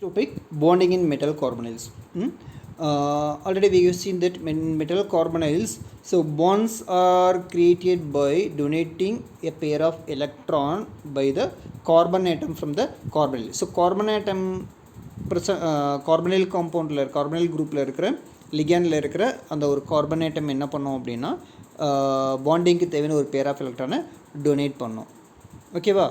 Topic bonding in metal carbonyls. Already we have seen that in metal carbonyls, so bonds are created by donating a pair of electron by the carbon atom from the carbonyl. So carbon atom carbonyl compound carbonyl group இருக்கிற லிகேண்டில் இருக்கிற அந்த ஒரு carbon atom என்ன பண்ணோம் அப்படின்னா பாண்டிங்க்கு தேவையான ஒரு pair of எலக்ட்ரானை டொனேட் பண்ணோம். ஓகேவா?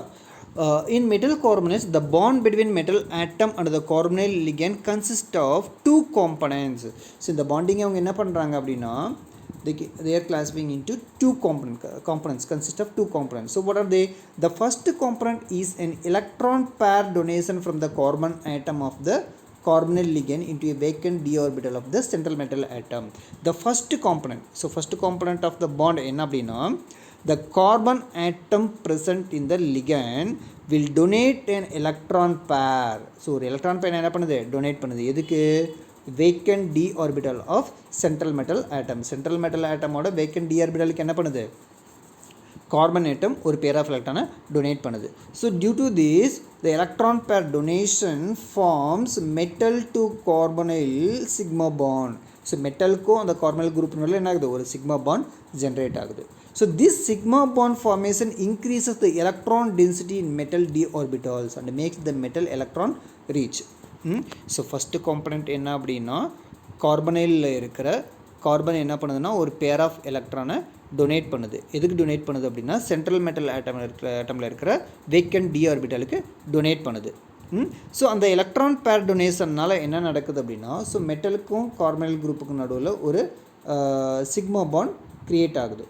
In metal carbonyls, the bond between metal atom and the carbonyl ligand consists of two components. So இந்த bonding அவங்க என்ன பண்ணுறாங்க அப்படின்னா they are classifying into two components consist of two components. So what are they? The first component is an electron pair donation from the carbon atom of the carbonyl ligand into a vacant d orbital of the central metal atom. The first component, so first component of the bond என்ன அப்படின்னா the carbon atom present in the ligand will donate an electron pair. So ஒரு electron pair என்ன பண்ணுது? donate பண்ணுது. எதுக்கு? vacant d orbital of central metal atom. central metal atom ஓட vacant d orbitalக்கு என்ன பண்ணுது? carbon atom ஒரு pair of electron donate பண்ணுது. So due to this the electron pair donation forms metal to carbonyl sigma bond. So metalக்கும் அந்த carbonyl group நடுவுல என்ன ஆகுது? ஒரு sigma bond generate ஆகுது. So this sigma bond formation increases the electron density in metal d orbitals and makes the metal electron rich. So first component என்ன அப்படின்னா கார்பனைலில் இருக்கிற carbon என்ன பண்ணுதுன்னா ஒரு பேர் ஆஃப் எலக்ட்ரானை டொனேட் பண்ணுது. எதுக்கு டொனேட் பண்ணுது அப்படின்னா சென்ட்ரல் மெட்டல் ஆட்டமில் இருக்கிற வேக்கண்ட் டி ஆர்பிட்டலுக்கு டொனேட் பண்ணுது. ஸோ அந்த எலக்ட்ரான் பேர் டொனேஷன்னால் என்ன நடக்குது அப்படின்னா ஸோ மெட்டலுக்கும் கார்பனைல் குரூப்புக்கும் நடுவில் ஒரு சிக்மா பாண்ட் க்ரியேட் ஆகுது.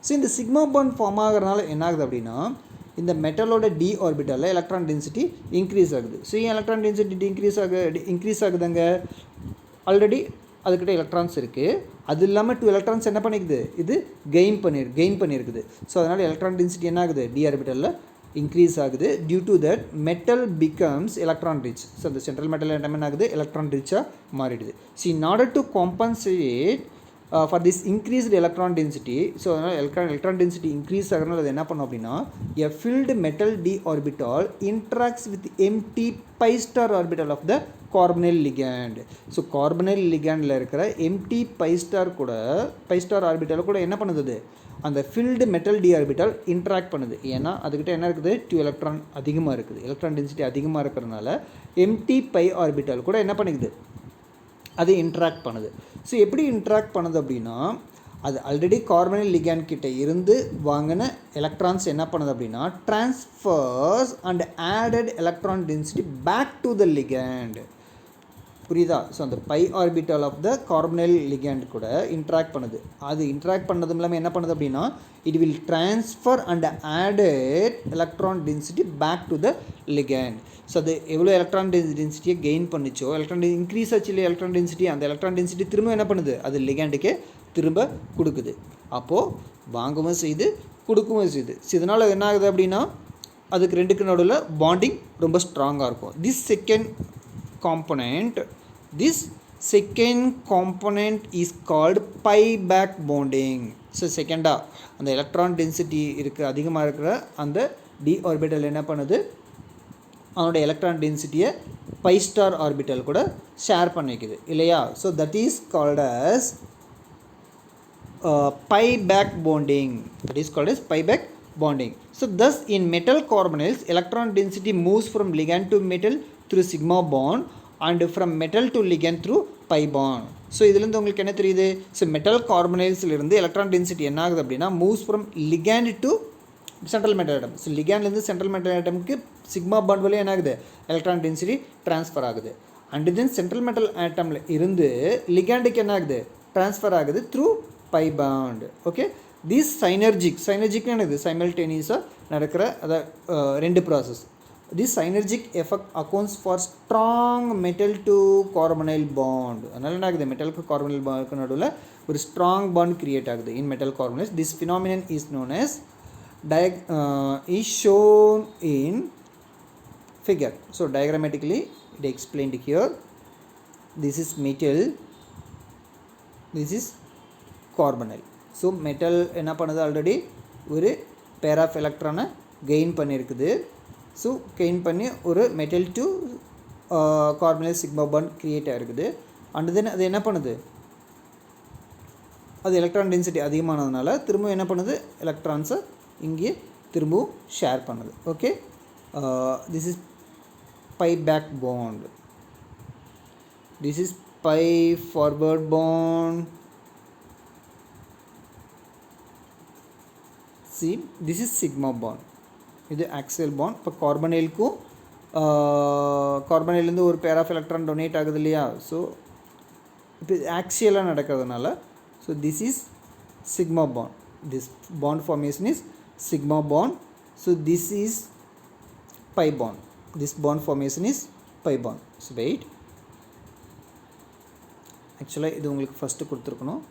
ஸோ இந்த சிக்மா பாண்ட் ஃபார்ம் ஆகிறதுனால என்ன ஆகுது அப்படின்னா இந்த மெட்டலோட டி ஆர்பிட்டலில் எலக்ட்ரான் டென்சிட்டி இன்க்ரீஸ் ஆகுது. ஸோ ஏன் எலக்ட்ரான் டென்சிட்டி இன்க்ரீஸ் ஆகுதுங்க? ஆல்ரெடி அதுக்கிட்ட எலக்ட்ரான்ஸ் இருக்குது. அது இல்லாமல் 2 எலக்ட்ரான்ஸ் என்ன பண்ணிக்குது? இது கெயின் பண்ணியிருக்குது. ஸோ அதனால் எலக்ட்ரான் டென்சிட்டி என்ன ஆகுது? டி ஆர்பிட்டலில் இன்க்ரீஸ் ஆகுது. Due to that metal becomes electron rich. So அந்த சென்ட்ரல் மெட்டல் என்ன ஆகுது? எலக்ட்ரான் ரிச்சாக மாறிடுது. So in order to compensate for this increased electron density, so electron density increase ஆகிறதுனால அது என்ன பண்ணும் அப்படின்னா a filled metal d orbital interacts with empty pi star orbital of the carbonyl ligand. so carbonyl ligandல இருக்கிற empty pi star orbital கூட என்ன பண்ணுது? அந்த filled metal d orbital interact பண்ணுது. ஏன்னா அதுக்கிட்ட என்ன இருக்குது? 2 எலக்ட்ரான் அதிகமாக இருக்குது. எலக்ட்ரான் டென்சிட்டி அதிகமாக இருக்கிறதுனால empty pi orbital கூட என்ன பண்ணிக்குது? அது இன்ட்ராக்ட் பண்ணுது. ஸோ எப்படி இன்ட்ராக்ட் பண்ணுது அப்படின்னா அது ஆல்ரெடி கார்பனைல் லிகேண்ட் கிட்ட இருந்து வாங்கின எலக்ட்ரான்ஸ் என்ன பண்ணுது அப்படின்னா transfers and added electron density back to the ligand. புரியுதா? ஸோ அந்த pi orbital of the carbonyl ligand கூட இன்ட்ராக்ட் பண்ணுது. அது இன்ட்ராக்ட் பண்ணதும் இல்லாமல் என்ன பண்ணுது அப்படின்னா it will transfer and added electron density back to the ligand. So அது எவ்வளோ எலக்ட்ரான் டென்சிட்டியை கெயின் பண்ணிச்சோ இன்க்ரீஸ் ஆச்சு இல்லை எலக்ட்ரான் டென்சிட்டி, அந்த எலக்ட்ரான் டென்சிட்டி திரும்ப என்ன பண்ணுது? அது லிகேண்டுக்கே திரும்ப கொடுக்குது. அப்போது வாங்கவும் செய்து கொடுக்கவும் செய்யுது. ஸோ இதனால் என்ன ஆகுது அப்படின்னா அதுக்கு ரெண்டுக்கு நடுவில் பாண்டிங் ரொம்ப ஸ்ட்ராங்காக இருக்கும். This second component is called pi back bonding. So செகண்டாக அந்த எலக்ட்ரான் டென்சிட்டி அதிகமாக இருக்கிற அந்த டி ஆர்பிட்டல் என்ன பண்ணுது? அதோட எலக்ட்ரான் டென்சிட்டியை பை ஸ்டார் ஆர்பிட்டல் கூட ஷேர் பண்ணிக்குது இல்லையா? So that is called as pi back bonding. So thus in metal carbonyls electron density moves from ligand to metal through sigma bond and from metal to ligand through pi bond. So இதுலேருந்து உங்களுக்கு என்ன தெரியுது? So metal கார்பனைல்ஸ்லேருந்து electron density என்ன ஆகுது அப்படின்னா moves from ligand to central metal atom. So லிகேண்ட்லேருந்து central metal ஆட்டமுக்கு சிக்மா பாண்ட் வழியாக என்ன ஆகுது? எலக்ட்ரான் டென்சிட்டி ட்ரான்ஸ்ஃபர் ஆகுது. அண்ட் தென் சென்ட்ரல் மெட்டல் ஆட்டமில் இருந்து லிகேண்டுக்கு என்ன ஆகுது? ட்ரான்ஸ்ஃபர் ஆகுது through pi bond. Okay, this சைனர்ஜிக்னு என்னது? சைமல்டேனியஸாக நடக்கிற அதாவது ரெண்டு process. This synergic effect accounts for strong metal to carbonyl bond. அதனால் என்ன ஆகுது? மெட்டலுக்கு கார்பனைல் பாண்டுக்கு நடுவில் ஒரு ஸ்ட்ராங் பாண்ட் கிரியேட் ஆகுது in metal carbonyls. This phenomenon is known as is shown in figure. So diagrammatically it explained here. This is metal, this is carbonyl. So metal என்ன பண்ணுது? Already ஒரு pair of எலக்ட்ரானை gain பண்ணியிருக்குது. So gain பண்ணி ஒரு metal to கார்பனில் sigma bond create ஆகிருக்குது. And then அது என்ன பண்ணுது, அது எலக்ட்ரான் டென்சிட்டி அதிகமானதுனால திரும்பவும் என்ன பண்ணுது, எலக்ட்ரான்ஸை இங்கே திரும்பவும் ஷேர் பண்ணுது. Okay, this is pi back bond, this is pi forward bond. See this is sigma bond, இது ஆக்சியல் பாண்ட். இப்போ கார்பனைலுக்கும் கார்பனைலேருந்து ஒரு பேர் ஆஃப் எலக்ட்ரான் டொனேட் ஆகுது இல்லையா. ஸோ இப்போ ஆக்சியலாக நடக்கிறதுனால so this is sigma bond, this bond formation is sigma bond. So this is pi bond, this bond formation is pi bond. So wait, ஆக்சுவலாக இது உங்களுக்கு ஃபஸ்ட்டு கொடுத்துருக்கணும்.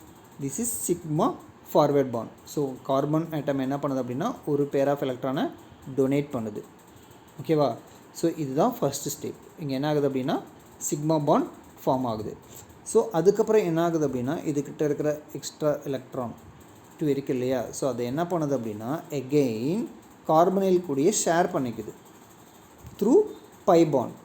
This is sigma forward bond. So carbon atom என்ன பண்ணுது அப்படின்னா ஒரு pair of எலக்ட்ரானை donate பண்ணுது. ஓகேவா. ஸோ இதுதான் ஃபஸ்ட்டு ஸ்டெப். இங்கே என்ன ஆகுது அப்படின்னா சிக்மா பாண்ட் ஃபார்ம் ஆகுது. ஸோ அதுக்கப்புறம் என்ன ஆகுது அப்படின்னா இதுக்கிட்ட இருக்கிற எக்ஸ்ட்ரா எலக்ட்ரான் 2 இருக்கு இல்லையா. ஸோ அதை என்ன பண்ணுது அப்படின்னா எகெயின் கார்பனைல் கூடிய ஷேர் பண்ணிக்குது த்ரூ பை பாண்ட்.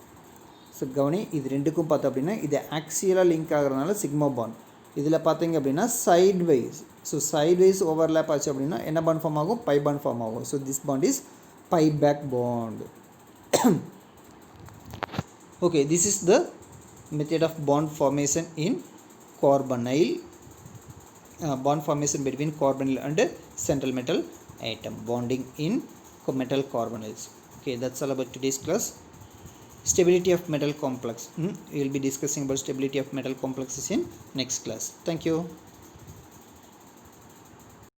ஸோ கவனி, இது ரெண்டுக்கும் பார்த்தோம் அப்படின்னா இது ஆக்சியலாக லிங்க் ஆகிறதுனால சிக்மா பாண்ட். இதில் பார்த்தீங்க அப்படின்னா side wise, so side wise overlap ஆச்சு அப்படின்னா என்ன பாண்ட் ஃபார்ம் ஆகும், பை பாண்ட் ஃபார்ம் ஆகும். So this bond is pi back bond. Okay, this is the method of bond formation in carbonyl, bond formation between carbonyl and central metal atom, bonding in metal carbonyls. Okay, that's all about today's class. Stability of metal complex. We will be discussing about stability of metal complexes in next class. Thank you.